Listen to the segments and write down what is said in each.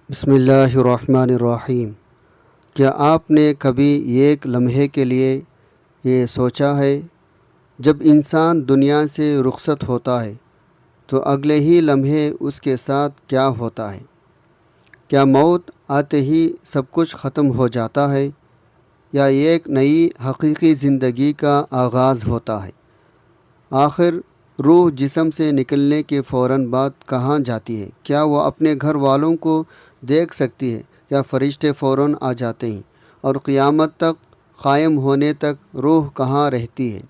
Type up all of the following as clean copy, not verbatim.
بسم اللہ الرحمن الرحیم۔ کیا آپ نے کبھی ایک لمحے کے لیے یہ سوچا ہے جب انسان دنیا سے رخصت ہوتا ہے تو اگلے ہی لمحے اس کے ساتھ کیا ہوتا ہے؟ کیا موت آتے ہی سب کچھ ختم ہو جاتا ہے یا ایک نئی حقیقی زندگی کا آغاز ہوتا ہے؟ آخر روح جسم سے نکلنے کے فوراً بعد کہاں جاتی ہے؟ کیا وہ اپنے گھر والوں کو دیکھ سکتی ہے یا فرشتے فوراً آ جاتے ہیں؟ اور قیامت تک قائم ہونے تک روح کہاں رہتی ہے؟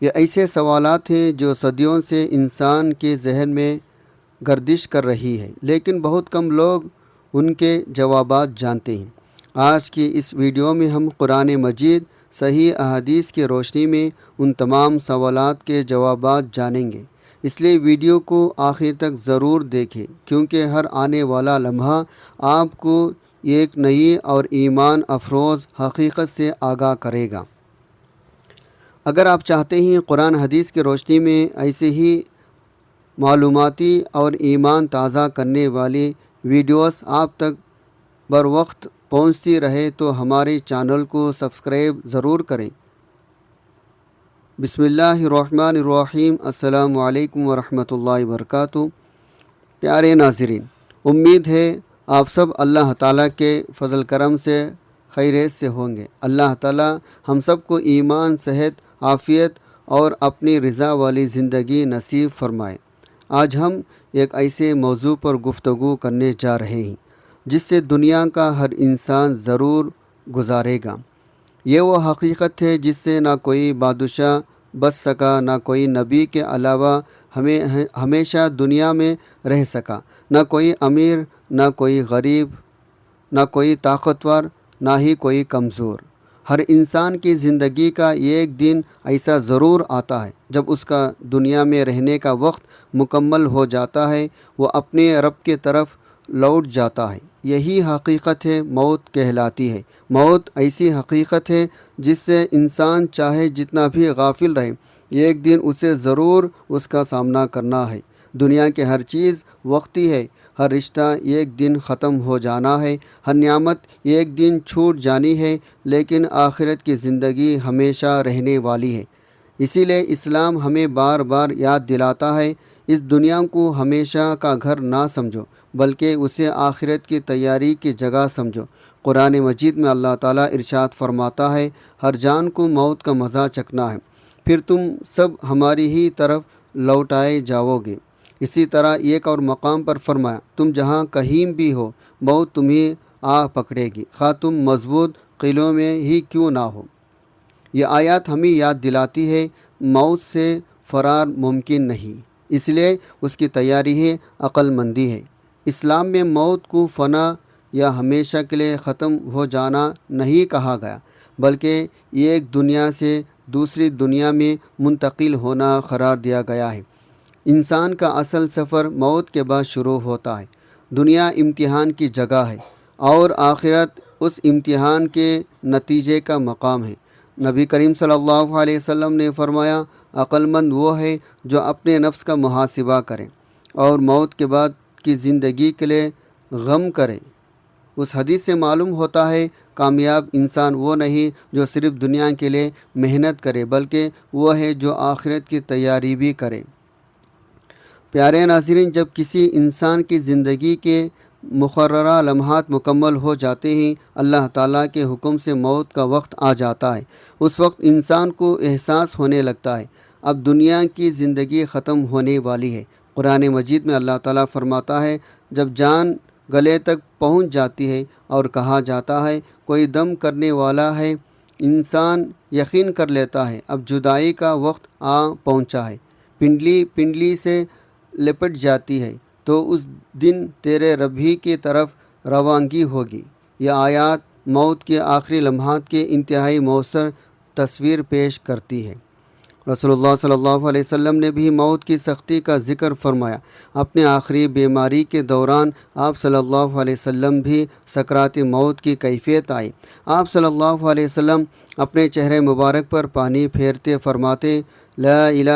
یہ ایسے سوالات ہیں جو صدیوں سے انسان کے ذہن میں گردش کر رہی ہے، لیکن بہت کم لوگ ان کے جوابات جانتے ہیں۔ آج کی اس ویڈیو میں ہم قرآن مجید صحیح احادیث کی روشنی میں ان تمام سوالات کے جوابات جانیں گے، اس لیے ویڈیو کو آخر تک ضرور دیکھیں، کیونکہ ہر آنے والا لمحہ آپ کو ایک نئی اور ایمان افروز حقیقت سے آگاہ کرے گا۔ اگر آپ چاہتے ہیں قرآن حدیث کی روشنی میں ایسے ہی معلوماتی اور ایمان تازہ کرنے والی ویڈیوز آپ تک بر وقت پہنچتی رہے تو ہمارے چینل کو سبسکرائب ضرور کریں۔ بسم اللہ الرحمن الرحیم۔ السلام علیکم ورحمۃ اللہ وبرکاتہ۔ پیارے ناظرین، امید ہے آپ سب اللہ تعالیٰ کے فضل کرم سے خیریت سے ہوں گے۔ اللہ تعالیٰ ہم سب کو ایمان، صحت، عافیت اور اپنی رضا والی زندگی نصیب فرمائے۔ آج ہم ایک ایسے موضوع پر گفتگو کرنے جا رہے ہیں جس سے دنیا کا ہر انسان ضرور گزارے گا۔ یہ وہ حقیقت ہے جس سے نہ کوئی بادشاہ بچ سکا، نہ کوئی نبی کے علاوہ ہمیشہ دنیا میں رہ سکا، نہ کوئی امیر، نہ کوئی غریب، نہ کوئی طاقتور، نہ ہی کوئی کمزور۔ ہر انسان کی زندگی کا ایک دن ایسا ضرور آتا ہے جب اس کا دنیا میں رہنے کا وقت مکمل ہو جاتا ہے، وہ اپنے رب کی طرف لوٹ جاتا ہے۔ یہی حقیقت ہے موت کہلاتی ہے۔ موت ایسی حقیقت ہے جس سے انسان چاہے جتنا بھی غافل رہے، ایک دن اسے ضرور اس کا سامنا کرنا ہے۔ دنیا کی ہر چیز وقتی ہے، ہر رشتہ ایک دن ختم ہو جانا ہے، ہر نعمت ایک دن چھوٹ جانی ہے، لیکن آخرت کی زندگی ہمیشہ رہنے والی ہے۔ اسی لیے اسلام ہمیں بار بار یاد دلاتا ہے، اس دنیا کو ہمیشہ کا گھر نہ سمجھو، بلکہ اسے آخرت کی تیاری کی جگہ سمجھو۔ قرآن مجید میں اللہ تعالیٰ ارشاد فرماتا ہے، ہر جان کو موت کا مزہ چکھنا ہے، پھر تم سب ہماری ہی طرف لوٹائے جاؤ گے۔ اسی طرح ایک اور مقام پر فرمایا، تم جہاں کہیں بھی ہو، موت تمہیں آ پکڑے گی، خواہ تم مضبوط قلعوں میں ہی کیوں نہ ہو۔ یہ آیات ہمیں یاد دلاتی ہے موت سے فرار ممکن نہیں، اس لیے اس کی تیاری ہے عقل مندی ہے۔ اسلام میں موت کو فنا یا ہمیشہ کے لیے ختم ہو جانا نہیں کہا گیا، بلکہ ایک دنیا سے دوسری دنیا میں منتقل ہونا قرار دیا گیا ہے۔ انسان کا اصل سفر موت کے بعد شروع ہوتا ہے۔ دنیا امتحان کی جگہ ہے اور آخرت اس امتحان کے نتیجے کا مقام ہے۔ نبی کریم صلی اللہ علیہ وسلم نے فرمایا، عقل مند وہ ہے جو اپنے نفس کا محاسبہ کرے اور موت کے بعد کی زندگی کے لیے غم کرے۔ اس حدیث سے معلوم ہوتا ہے کامیاب انسان وہ نہیں جو صرف دنیا کے لیے محنت کرے، بلکہ وہ ہے جو آخرت کی تیاری بھی کرے۔ پیارے ناظرین، جب کسی انسان کی زندگی کے مقررہ لمحات مکمل ہو جاتے ہیں، اللہ تعالیٰ کے حکم سے موت کا وقت آ جاتا ہے۔ اس وقت انسان کو احساس ہونے لگتا ہے اب دنیا کی زندگی ختم ہونے والی ہے۔ قرآن مجید میں اللہ تعالیٰ فرماتا ہے، جب جان گلے تک پہنچ جاتی ہے اور کہا جاتا ہے کوئی دم کرنے والا ہے، انسان یقین کر لیتا ہے اب جدائی کا وقت آ پہنچا ہے۔ پنڈلی سے لپٹ جاتی ہے تو اس دن تیرے رب ہی کی طرف روانگی ہوگی۔ یہ آیات موت کے آخری لمحات کے انتہائی مؤثر تصویر پیش کرتی ہے۔ رسول اللہ صلی اللہ علیہ وسلم نے بھی موت کی سختی کا ذکر فرمایا۔ اپنے آخری بیماری کے دوران آپ صلی اللہ علیہ وسلم بھی سکرات موت کی کیفیت آئی۔ آپ صلی اللہ علیہ وسلم اپنے چہرے مبارک پر پانی پھیرتے فرماتے، لا الہ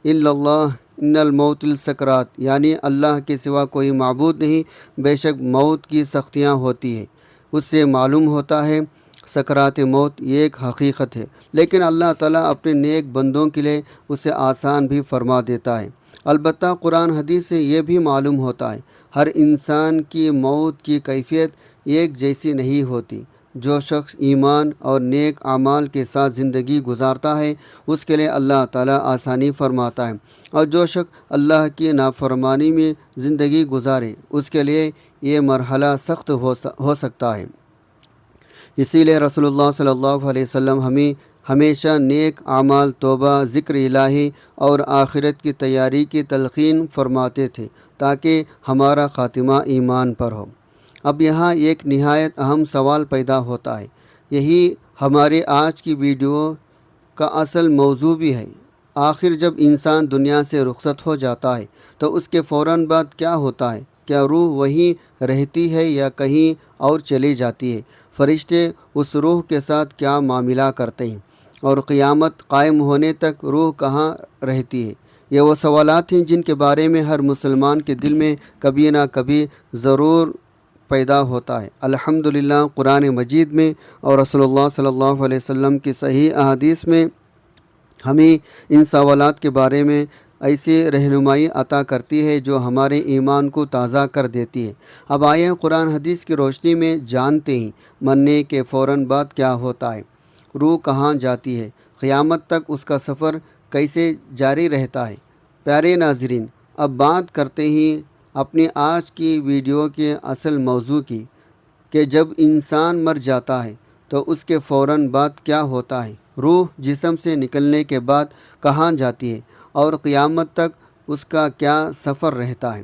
الا اللہ ان الموت السکرات، یعنی اللہ کے سوا کوئی معبود نہیں، بے شک موت کی سختیاں ہوتی ہیں۔ اس سے معلوم ہوتا ہے سکرات موت یہ ایک حقیقت ہے، لیکن اللہ تعالیٰ اپنے نیک بندوں کے لیے اسے آسان بھی فرما دیتا ہے۔ البتہ قرآن حدیث سے یہ بھی معلوم ہوتا ہے ہر انسان کی موت کی کیفیت ایک جیسی نہیں ہوتی۔ جو شخص ایمان اور نیک اعمال کے ساتھ زندگی گزارتا ہے اس کے لیے اللہ تعالیٰ آسانی فرماتا ہے، اور جو شخص اللہ کی نافرمانی میں زندگی گزارے اس کے لیے یہ مرحلہ سخت ہو سکتا ہے۔ اسی لیے رسول اللہ صلی اللہ علیہ وسلم ہمیں ہمیشہ نیک اعمال، توبہ، ذکر الہی اور آخرت کی تیاری کی تلقین فرماتے تھے تاکہ ہمارا خاتمہ ایمان پر ہو۔ اب یہاں ایک نہایت اہم سوال پیدا ہوتا ہے، یہی ہمارے آج کی ویڈیو کا اصل موضوع بھی ہے۔ آخر جب انسان دنیا سے رخصت ہو جاتا ہے تو اس کے فوراً بعد کیا ہوتا ہے؟ کیا روح وہیں رہتی ہے یا کہیں اور چلی جاتی ہے؟ فرشتے اس روح کے ساتھ کیا معاملہ کرتے ہیں؟ اور قیامت قائم ہونے تک روح کہاں رہتی ہے؟ یہ وہ سوالات ہیں جن کے بارے میں ہر مسلمان کے دل میں کبھی نہ کبھی ضرور پیدا ہوتا ہے۔ الحمدللہ قرآن مجید میں اور رسول اللہ صلی اللہ علیہ وسلم کی صحیح احادیث میں ہمیں ان سوالات کے بارے میں ایسی رہنمائی عطا کرتی ہے جو ہمارے ایمان کو تازہ کر دیتی ہے۔ اب آئیں قرآن حدیث کی روشنی میں جانتے ہیں مرنے کے فوراً بعد کیا ہوتا ہے، روح کہاں جاتی ہے، قیامت تک اس کا سفر کیسے جاری رہتا ہے۔ پیارے ناظرین، اب بات کرتے ہیں اپنی آج کی ویڈیو کے اصل موضوع کی، کہ جب انسان مر جاتا ہے تو اس کے فوراً بعد کیا ہوتا ہے، روح جسم سے نکلنے کے بعد کہاں جاتی ہے اور قیامت تک اس کا کیا سفر رہتا ہے۔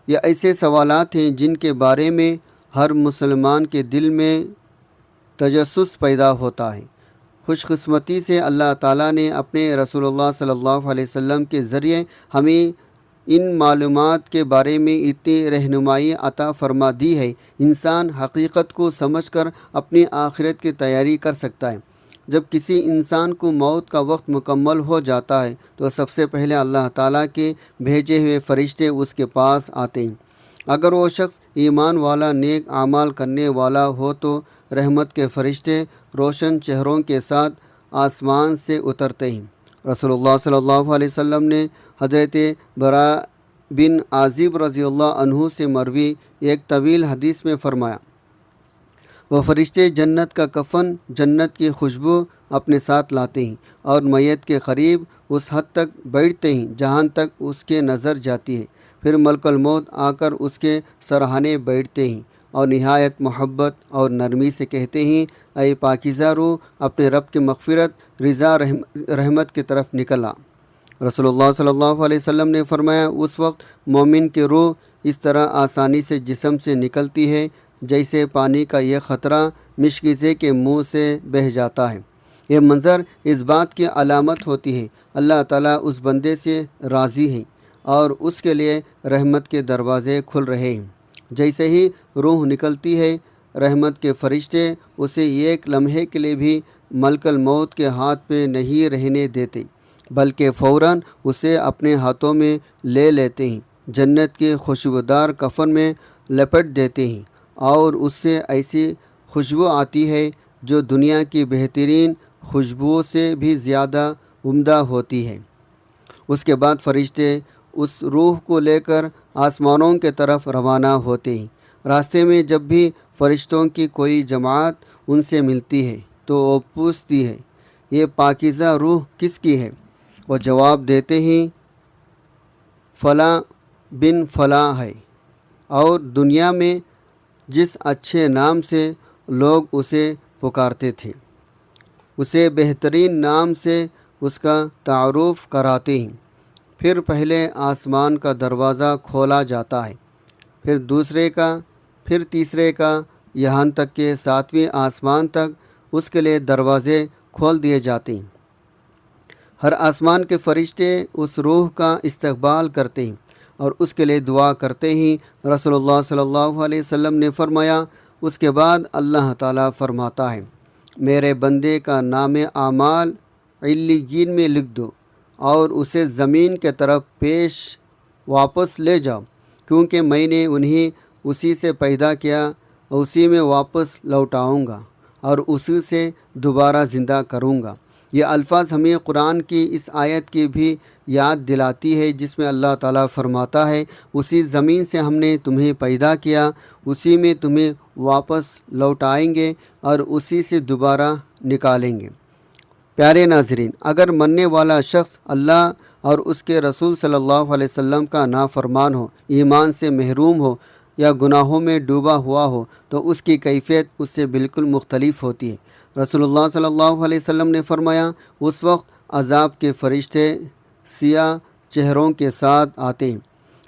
یہ ایسے سوالات ہیں جن کے بارے میں ہر مسلمان کے دل میں تجسس پیدا ہوتا ہے۔ خوش قسمتی سے اللہ تعالیٰ نے اپنے رسول اللہ صلی اللہ علیہ وسلم کے ذریعے ہمیں ان معلومات کے بارے میں اتنی رہنمائی عطا فرما دی ہے، انسان حقیقت کو سمجھ کر اپنی آخرت کی تیاری کر سکتا ہے۔ جب کسی انسان کو موت کا وقت مکمل ہو جاتا ہے تو سب سے پہلے اللہ تعالیٰ کے بھیجے ہوئے فرشتے اس کے پاس آتے ہیں۔ اگر وہ شخص ایمان والا، نیک اعمال کرنے والا ہو تو رحمت کے فرشتے روشن چہروں کے ساتھ آسمان سے اترتے ہیں۔ رسول اللہ صلی اللہ علیہ وسلم نے حضرت برا بن عازب رضی اللہ عنہ سے مروی ایک طویل حدیث میں فرمایا، وہ فرشتے جنت کا کفن، جنت کی خوشبو اپنے ساتھ لاتے ہیں اور میت کے قریب اس حد تک بیٹھتے ہیں جہاں تک اس کے نظر جاتی ہے، پھر ملک الموت آ کر اس کے سرہانے بیٹھتے ہیں اور نہایت محبت اور نرمی سے کہتے ہیں، اے پاکیزہ روح، اپنے رب کی مغفرت، رضا، رحمت کی طرف نکلا۔ رسول اللہ صلی اللہ علیہ وسلم نے فرمایا، اس وقت مومن کی روح اس طرح آسانی سے جسم سے نکلتی ہے جیسے پانی کا یہ قطرہ مشکیزے کے منہ سے بہہ جاتا ہے۔ یہ منظر اس بات کی علامت ہوتی ہے اللہ تعالیٰ اس بندے سے راضی ہے اور اس کے لیے رحمت کے دروازے کھل رہے ہیں۔ جیسے ہی روح نکلتی ہے، رحمت کے فرشتے اسے ایک لمحے کے لیے بھی ملک الموت کے ہاتھ پہ نہیں رہنے دیتے، بلکہ فوراً اسے اپنے ہاتھوں میں لے لیتے ہیں، جنت کے خوشبودار کفن میں لپٹ دیتے ہیں اور اس سے ایسی خوشبو آتی ہے جو دنیا کی بہترین خوشبو سے بھی زیادہ عمدہ ہوتی ہے۔ اس کے بعد فرشتے اس روح کو لے کر آسمانوں کے طرف روانہ ہوتے ہیں۔ راستے میں جب بھی فرشتوں کی کوئی جماعت ان سے ملتی ہے تو وہ پوچھتی ہے، یہ پاکیزہ روح کس کی ہے؟ وہ جواب دیتے ہیں، فلاں بن فلاں ہے، اور دنیا میں جس اچھے نام سے لوگ اسے پکارتے تھے اسے بہترین نام سے اس کا تعارف کراتے ہیں۔ پھر پہلے آسمان کا دروازہ کھولا جاتا ہے، پھر دوسرے کا، پھر تیسرے کا، یہاں تک کہ 7ویں آسمان تک اس کے لیے دروازے کھول دیے جاتے ہیں۔ ہر آسمان کے فرشتے اس روح کا استقبال کرتے ہیں اور اس کے لیے دعا کرتے ہیں۔ رسول اللہ صلی اللہ علیہ وسلم نے فرمایا، اس کے بعد اللہ تعالیٰ فرماتا ہے، میرے بندے کا نام اعمال علیین میں لکھ دو اور اسے زمین کے طرف پیش واپس لے جاؤ، کیونکہ میں نے انہیں اسی سے پیدا کیا، اسی میں واپس لوٹاؤں گا اور اسی سے دوبارہ زندہ کروں گا۔ یہ الفاظ ہمیں قرآن کی اس آیت کی بھی یاد دلاتی ہے، جس میں اللہ تعالیٰ فرماتا ہے اسی زمین سے ہم نے تمہیں پیدا کیا، اسی میں تمہیں واپس لوٹائیں گے اور اسی سے دوبارہ نکالیں گے۔ پیارے ناظرین، اگر مرنے والا شخص اللہ اور اس کے رسول صلی اللہ علیہ وسلم کا نافرمان ہو، ایمان سے محروم ہو یا گناہوں میں ڈوبا ہوا ہو تو اس کی کیفیت اس سے بالکل مختلف ہوتی ہے۔ رسول اللہ صلی اللہ علیہ وسلم نے فرمایا، اس وقت عذاب کے فرشتے سیاہ چہروں کے ساتھ آتے ہیں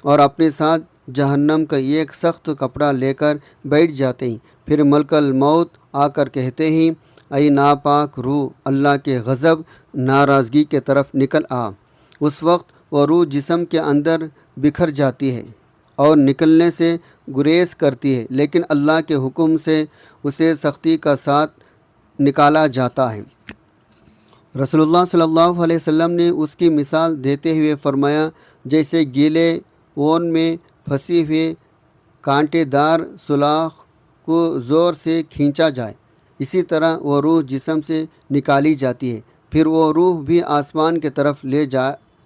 اور اپنے ساتھ جہنم کا ایک سخت کپڑا لے کر بیٹھ جاتے ہیں۔ پھر ملک الموت آ کر کہتے ہیں، اے ناپاک روح، اللہ کے غضب ناراضگی کے طرف نکل آ۔ اس وقت وہ روح جسم کے اندر بکھر جاتی ہے اور نکلنے سے گریز کرتی ہے، لیکن اللہ کے حکم سے اسے سختی کا ساتھ نکالا جاتا ہے۔ رسول اللہ صلی اللہ علیہ وسلم نے اس کی مثال دیتے ہوئے فرمایا، جیسے گیلے اون میں پھنسی ہوئے کانٹے دار سلاخ کو زور سے کھینچا جائے، اسی طرح وہ روح جسم سے نکالی جاتی ہے۔ پھر وہ روح بھی آسمان کی طرف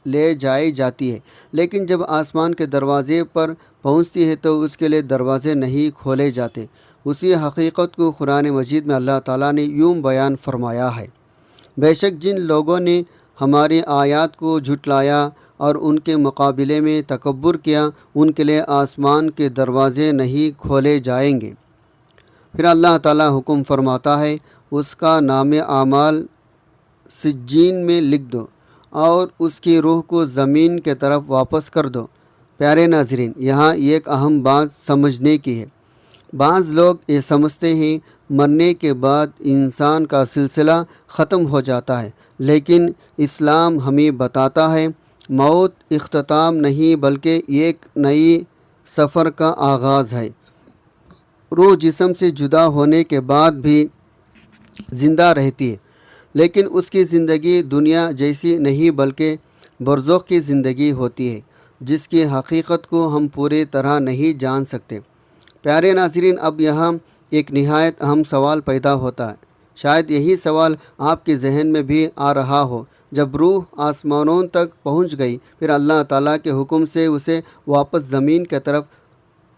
لے جائی جاتی ہے، لیکن جب آسمان کے دروازے پر پہنچتی ہے تو اس کے لیے دروازے نہیں کھولے جاتے۔ اسی حقیقت کو قرآن مجید میں اللہ تعالیٰ نے یوں بیان فرمایا ہے، بے شک جن لوگوں نے ہماری آیات کو جھٹلایا اور ان کے مقابلے میں تکبر کیا، ان کے لیے آسمان کے دروازے نہیں کھولے جائیں گے۔ پھر اللہ تعالیٰ حکم فرماتا ہے، اس کا نام اعمال سجین میں لکھ دو اور اس کی روح کو زمین کے طرف واپس کر دو۔ پیارے ناظرین، یہاں ایک اہم بات سمجھنے کی ہے۔ بعض لوگ یہ سمجھتے ہیں مرنے کے بعد انسان کا سلسلہ ختم ہو جاتا ہے، لیکن اسلام ہمیں بتاتا ہے موت اختتام نہیں بلکہ ایک نئی سفر کا آغاز ہے۔ روح جسم سے جدا ہونے کے بعد بھی زندہ رہتی ہے، لیکن اس کی زندگی دنیا جیسی نہیں بلکہ برزخ کی زندگی ہوتی ہے، جس کی حقیقت کو ہم پوری طرح نہیں جان سکتے۔ پیارے ناظرین، اب یہاں ایک نہایت اہم سوال پیدا ہوتا ہے، شاید یہی سوال آپ کے ذہن میں بھی آ رہا ہو۔ جب روح آسمانوں تک پہنچ گئی، پھر اللہ تعالیٰ کے حکم سے اسے واپس زمین کی طرف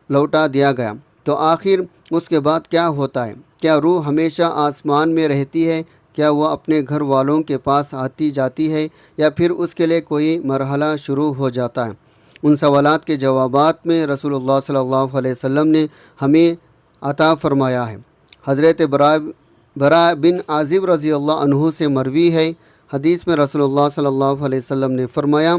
لوٹا دیا گیا، تو آخر اس کے بعد کیا ہوتا ہے؟ کیا روح ہمیشہ آسمان میں رہتی ہے؟ کیا وہ اپنے گھر والوں کے پاس آتی جاتی ہے، یا پھر اس کے لیے کوئی مرحلہ شروع ہو جاتا ہے؟ ان سوالات کے جوابات میں رسول اللہ صلی اللہ علیہ وسلم نے ہمیں عطا فرمایا ہے۔ حضرت براء بن عازب رضی اللہ عنہ سے مروی ہے، حدیث میں رسول اللہ صلی اللہ علیہ وسلم نے فرمایا،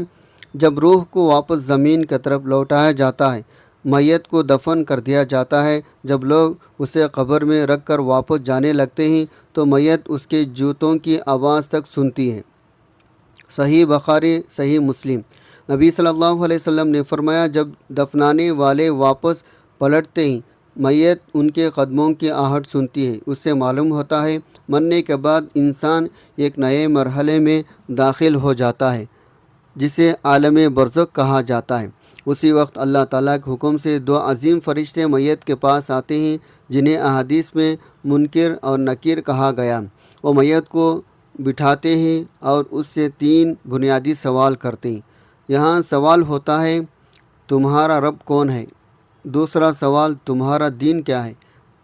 جب روح کو واپس زمین کی طرف لوٹایا جاتا ہے، میت کو دفن کر دیا جاتا ہے، جب لوگ اسے قبر میں رکھ کر واپس جانے لگتے ہیں تو میت اس کے جوتوں کی آواز تک سنتی ہے۔ صحیح بخاری، صحیح مسلم۔ نبی صلی اللہ علیہ وسلم نے فرمایا، جب دفنانے والے واپس پلٹتے ہیں، میت ان کے قدموں کی آہٹ سنتی ہے۔ اس سے معلوم ہوتا ہے مرنے کے بعد انسان ایک نئے مرحلے میں داخل ہو جاتا ہے، جسے عالم برزخ کہا جاتا ہے۔ اسی وقت اللہ تعالیٰ کے حکم سے دو عظیم فرشتے میت کے پاس آتے ہیں، جنہیں احادیث میں منکر اور نکیر کہا گیا۔ وہ میت کو بٹھاتے ہیں اور اس سے تین بنیادی سوال کرتے ہیں۔ یہاں سوال ہوتا ہے، تمہارا رب کون ہے؟ دوسرا سوال، تمہارا دین کیا ہے؟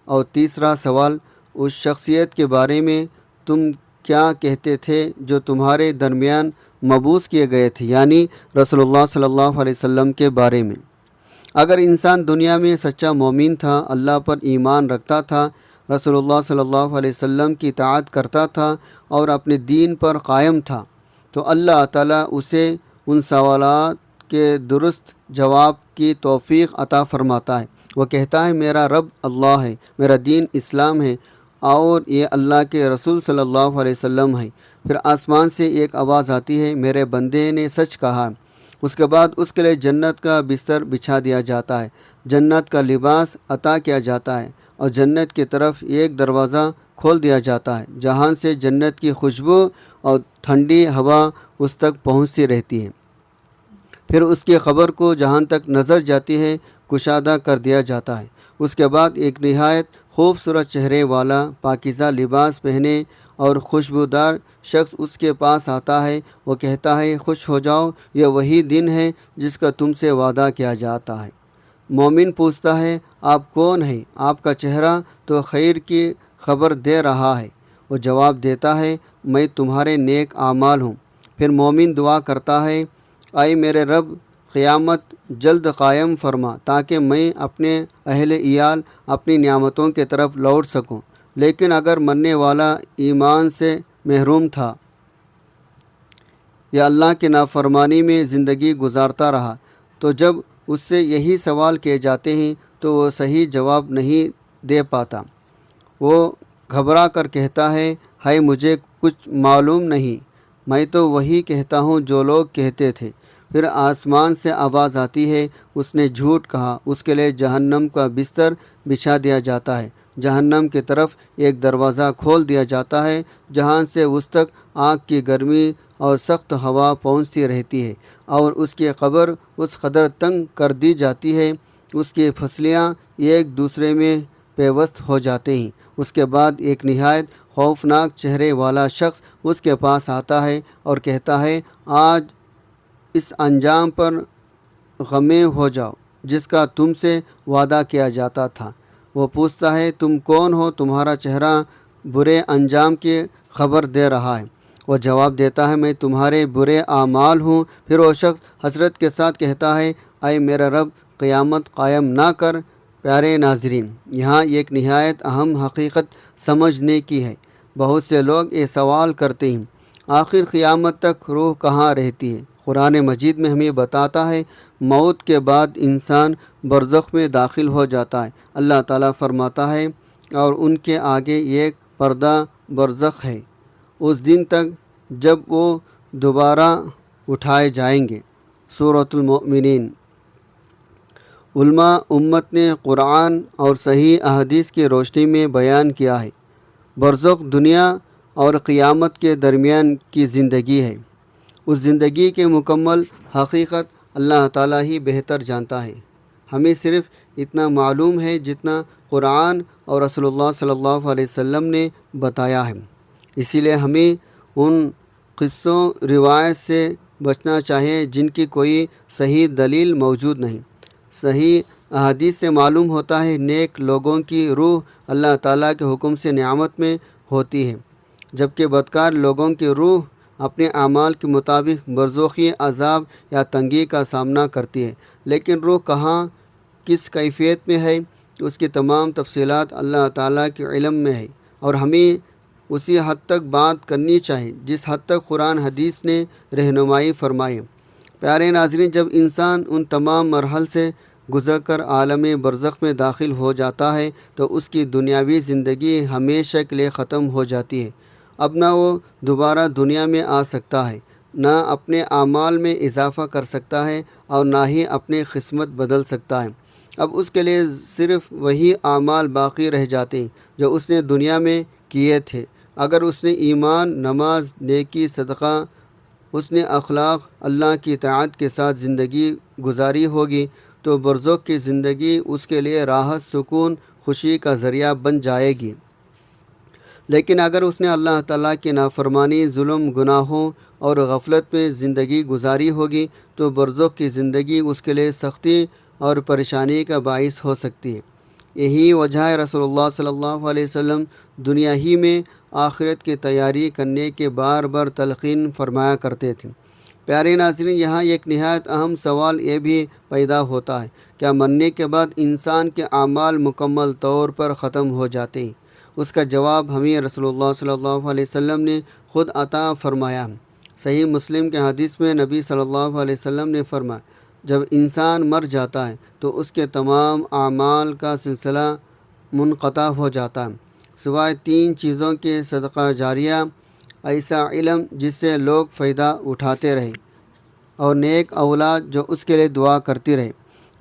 اور تیسرا سوال، اس شخصیت کے بارے میں تم کیا کہتے تھے جو تمہارے درمیان مبعوث کیے گئے تھے، یعنی رسول اللہ صلی اللہ علیہ وسلم کے بارے میں۔ اگر انسان دنیا میں سچا مومن تھا، اللہ پر ایمان رکھتا تھا، رسول اللہ صلی اللہ علیہ وسلم کی اطاعت کرتا تھا اور اپنے دین پر قائم تھا، تو اللہ تعالیٰ اسے ان سوالات کے درست جواب کی توفیق عطا فرماتا ہے۔ وہ کہتا ہے، میرا رب اللہ ہے، میرا دین اسلام ہے اور یہ اللہ کے رسول صلی اللہ علیہ وسلم ہے۔ پھر آسمان سے ایک آواز آتی ہے، میرے بندے نے سچ کہا۔ اس کے بعد اس کے لیے جنت کا بستر بچھا دیا جاتا ہے، جنت کا لباس عطا کیا جاتا ہے اور جنت کی طرف ایک دروازہ کھول دیا جاتا ہے، جہاں سے جنت کی خوشبو اور ٹھنڈی ہوا اس تک پہنچتی رہتی ہیں۔ پھر اس کی خبر کو جہاں تک نظر جاتی ہے کشادہ کر دیا جاتا ہے۔ اس کے بعد ایک نہایت خوبصورت چہرے والا پاکیزہ لباس پہنے اور خوشبودار شخص اس کے پاس آتا ہے۔ وہ کہتا ہے خوش ہو جاؤ، یہ وہی دن ہے جس کا تم سے وعدہ کیا جاتا ہے۔ مومن پوچھتا ہے آپ کون ہیں؟ آپ کا چہرہ تو خیر کی خبر دے رہا ہے۔ وہ جواب دیتا ہے میں تمہارے نیک اعمال ہوں۔ پھر مومن دعا کرتا ہے اے میرے رب، قیامت جلد قائم فرما تاکہ میں اپنے اہل عیال اپنی نعمتوں کی طرف لوٹ سکوں۔ لیکن اگر مرنے والا ایمان سے محروم تھا یا اللہ کی نافرمانی میں زندگی گزارتا رہا تو جب اس سے یہی سوال کیے جاتے ہیں تو وہ صحیح جواب نہیں دے پاتا۔ وہ گھبرا کر کہتا ہے ہائے مجھے کچھ معلوم نہیں، میں تو وہی کہتا ہوں جو لوگ کہتے تھے۔ پھر آسمان سے آواز آتی ہے اس نے جھوٹ کہا، اس کے لیے جہنم کا بستر بچھا دیا جاتا ہے۔ جہنم کی طرف ایک دروازہ کھول دیا جاتا ہے جہاں سے اس تک آگ کی گرمی اور سخت ہوا پہنچتی رہتی ہے، اور اس کی قبر اس قدر تنگ کر دی جاتی ہے اس کی پھسلیاں ایک دوسرے میں پیوست ہو جاتے ہیں۔ اس کے بعد ایک نہایت خوفناک چہرے والا شخص اس کے پاس آتا ہے اور کہتا ہے آج اس انجام پر غمیں ہو جاؤ جس کا تم سے وعدہ کیا جاتا تھا۔ وہ پوچھتا ہے تم کون ہو؟ تمہارا چہرہ برے انجام کی خبر دے رہا ہے۔ وہ جواب دیتا ہے میں تمہارے برے اعمال ہوں۔ پھر وہ شخص حسرت کے ساتھ کہتا ہے اے میرا رب، قیامت قائم نہ کر۔ پیارے ناظرین، یہاں ایک نہایت اہم حقیقت سمجھنے کی ہے۔ بہت سے لوگ یہ سوال کرتے ہیں آخر قیامت تک روح کہاں رہتی ہے؟ قرآن مجید میں ہمیں بتاتا ہے موت کے بعد انسان برزخ میں داخل ہو جاتا ہے۔ اللہ تعالیٰ فرماتا ہے اور ان کے آگے ایک پردہ برزخ ہے اس دن تک جب وہ دوبارہ اٹھائے جائیں گے۔ سورۃ المؤمنین۔ علماء امت نے قرآن اور صحیح احادیث کی روشنی میں بیان کیا ہے برزخ دنیا اور قیامت کے درمیان کی زندگی ہے۔ اس زندگی کے مکمل حقیقت اللہ تعالیٰ ہی بہتر جانتا ہے۔ ہمیں صرف اتنا معلوم ہے جتنا قرآن اور رسول اللہ صلی اللہ علیہ وسلم نے بتایا ہے۔ اسی لیے ہمیں ان قصوں روایت سے بچنا چاہیے جن کی کوئی صحیح دلیل موجود نہیں۔ صحیح احادیث سے معلوم ہوتا ہے نیک لوگوں کی روح اللہ تعالیٰ کے حکم سے نعمت میں ہوتی ہے، جبکہ بدکار لوگوں کی روح اپنے اعمال کے مطابق برزخی عذاب یا تنگی کا سامنا کرتی ہے۔ لیکن روح کہاں کس کیفیت میں ہے اس کی تمام تفصیلات اللہ تعالیٰ کے علم میں ہے، اور ہمیں اسی حد تک بات کرنی چاہیے جس حد تک قرآن حدیث نے رہنمائی فرمائی۔ پیارے ناظرین، جب انسان ان تمام مراحل سے گزر کر عالم برزخ میں داخل ہو جاتا ہے تو اس کی دنیاوی زندگی ہمیشہ کے لیے ختم ہو جاتی ہے۔ اب نہ وہ دوبارہ دنیا میں آ سکتا ہے، نہ اپنے اعمال میں اضافہ کر سکتا ہے، اور نہ ہی اپنی قسمت بدل سکتا ہے۔ اب اس کے لیے صرف وہی اعمال باقی رہ جاتے ہیں جو اس نے دنیا میں کیے تھے۔ اگر اس نے ایمان، نماز، نیکی، صدقہ، حسن اخلاق، اللہ کی اطاعت کے ساتھ زندگی گزاری ہوگی تو برزخ کی زندگی اس کے لیے راحت، سکون، خوشی کا ذریعہ بن جائے گی۔ لیکن اگر اس نے اللہ تعالیٰ کی نافرمانی، ظلم، گناہوں اور غفلت میں زندگی گزاری ہوگی تو برزخ کی زندگی اس کے لیے سختی اور پریشانی کا باعث ہو سکتی ہے۔ یہی وجہ ہے رسول اللہ صلی اللہ علیہ وسلم دنیا ہی میں آخرت کی تیاری کرنے کے بار بار تلقین فرمایا کرتے تھے۔ پیارے ناظرین، یہاں ایک نہایت اہم سوال یہ بھی پیدا ہوتا ہے کیا مرنے کے بعد انسان کے اعمال مکمل طور پر ختم ہو جاتے ہیں؟ اس کا جواب ہمیں رسول اللہ صلی اللہ علیہ وسلم نے خود عطا فرمایا۔ صحیح مسلم کے حدیث میں نبی صلی اللہ علیہ وسلم نے فرمایا جب انسان مر جاتا ہے تو اس کے تمام اعمال کا سلسلہ منقطع ہو جاتا ہے سوائے 3 چیزوں کے: صدقہ جاریہ، ایسا علم جس سے لوگ فائدہ اٹھاتے رہے، اور نیک اولاد جو اس کے لیے دعا کرتی رہے۔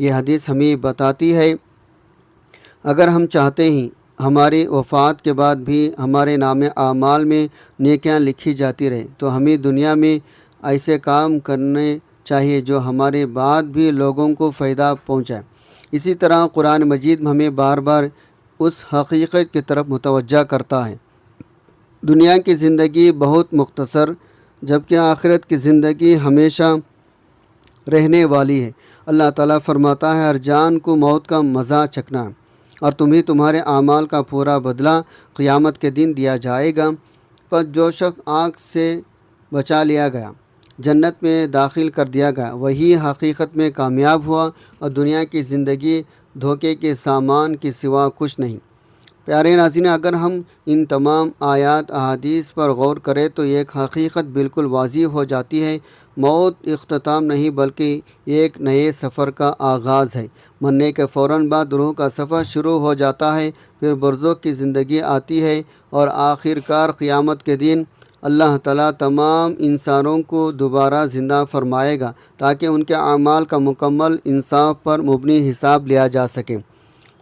یہ حدیث ہمیں بتاتی ہے اگر ہم چاہتے ہیں ہماری وفات کے بعد بھی ہمارے نام اعمال میں نیکیاں لکھی جاتی رہیں تو ہمیں دنیا میں ایسے کام کرنے چاہیے جو ہمارے بعد بھی لوگوں کو فائدہ پہنچائے۔ اسی طرح قرآن مجید ہمیں بار بار اس حقیقت کی طرف متوجہ کرتا ہے، دنیا کی زندگی بہت مختصر جبکہ آخرت کی زندگی ہمیشہ رہنے والی ہے۔ اللہ تعالیٰ فرماتا ہے، ہر جان کو موت کا مزہ چکھنا ہے اور تمہیں تمہارے اعمال کا پورا بدلہ قیامت کے دن دیا جائے گا۔ پس جو شخص آگ سے بچا لیا گیا، جنت میں داخل کر دیا گیا، وہی حقیقت میں کامیاب ہوا، اور دنیا کی زندگی دھوکے کے سامان کے سوا کچھ نہیں۔ پیارے ناظرین، اگر ہم ان تمام آیات احادیث پر غور کریں تو ایک حقیقت بالکل واضح ہو جاتی ہے، موت اختتام نہیں بلکہ ایک نئے سفر کا آغاز ہے۔ مرنے کے فوراً بعد روح کا سفر شروع ہو جاتا ہے، پھر برزخ کی زندگی آتی ہے، اور آخر کار قیامت کے دن اللہ تعالیٰ تمام انسانوں کو دوبارہ زندہ فرمائے گا تاکہ ان کے اعمال کا مکمل انصاف پر مبنی حساب لیا جا سکے۔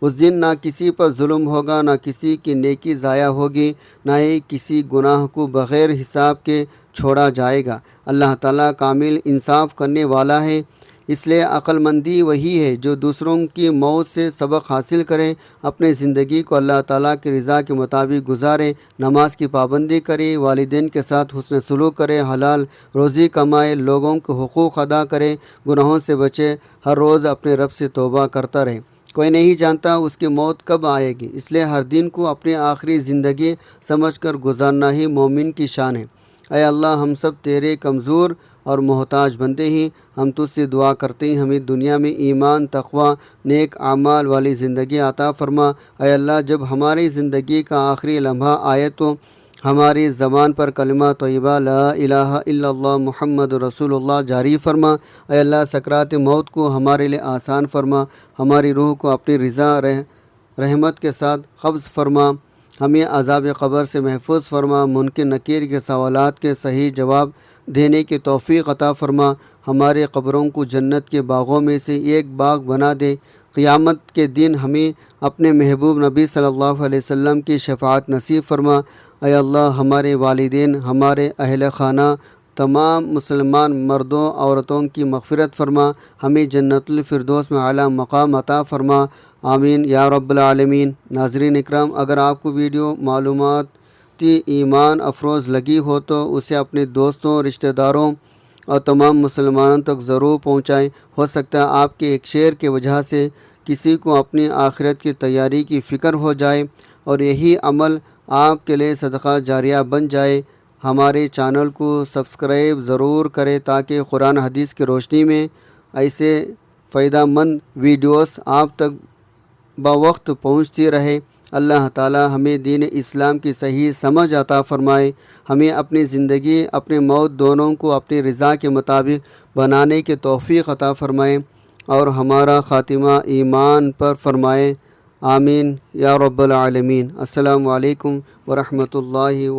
اس دن نہ کسی پر ظلم ہوگا، نہ کسی کی نیکی ضائع ہوگی، نہ ہی کسی گناہ کو بغیر حساب کے چھوڑا جائے گا۔ اللہ تعالیٰ کامل انصاف کرنے والا ہے، اس لیے عقل مندی وہی ہے جو دوسروں کی موت سے سبق حاصل کرے، اپنے زندگی کو اللہ تعالیٰ کی رضا کے مطابق گزارے، نماز کی پابندی کرے، والدین کے ساتھ حسن سلوک کرے، حلال روزی کمائے، لوگوں کے حقوق ادا کرے، گناہوں سے بچے، ہر روز اپنے رب سے توبہ کرتا رہے۔ کوئی نہیں جانتا اس کی موت کب آئے گی، اس لیے ہر دن کو اپنی آخری زندگی سمجھ کر گزارنا ہی مومن کی شان ہے۔ اے اللہ، ہم سب تیرے کمزور اور محتاج بندے ہیں، ہم تجھ سے دعا کرتے ہیں ہمیں دنیا میں ایمان، تقوی، نیک اعمال والی زندگی عطا فرما۔ اے اللہ، جب ہماری زندگی کا آخری لمحہ آئے تو ہماری زبان پر کلمہ طیبہ لا الہ الا اللہ محمد رسول اللہ جاری فرما۔ اے اللہ، سکرات موت کو ہمارے لیے آسان فرما، ہماری روح کو اپنی رضا رحمت کے ساتھ قبض فرما، ہمیں عذاب قبر سے محفوظ فرما، منکر نکیر کے سوالات کے صحیح جواب دینے کی توفیق عطا فرما، ہمارے قبروں کو جنت کے باغوں میں سے ایک باغ بنا دے۔ قیامت کے دن ہمیں اپنے محبوب نبی صلی اللہ علیہ وسلم کی شفاعت نصیب فرما۔ اے اللہ، ہمارے والدین، ہمارے اہل خانہ، تمام مسلمان مردوں عورتوں کی مغفرت فرما، ہمیں جنت الفردوس میں اعلیٰ مقام عطا فرما، آمین یا رب العالمین۔ ناظرین اکرام، اگر آپ کو ویڈیو معلوماتی ایمان افروز لگی ہو تو اسے اپنے دوستوں، رشتہ داروں اور تمام مسلمانوں تک ضرور پہنچائیں۔ ہو سکتا ہے آپ کے ایک شیئر کی وجہ سے کسی کو اپنی آخرت کی تیاری کی فکر ہو جائے اور یہی عمل آپ کے لیے صدقہ جاریہ بن جائے۔ ہمارے چینل کو سبسکرائب ضرور کریں تاکہ قرآن حدیث کی روشنی میں ایسے فائدہ مند ویڈیوز آپ تک بوقت پہنچتی رہے۔ اللہ تعالی ہمیں دین اسلام کی صحیح سمجھ عطا فرمائے، ہمیں اپنی زندگی، اپنی موت دونوں کو اپنی رضا کے مطابق بنانے کی توفیق عطا فرمائے اور ہمارا خاتمہ ایمان پر فرمائے، آمین یا رب العالمین۔ السلام علیکم ورحمۃ اللہ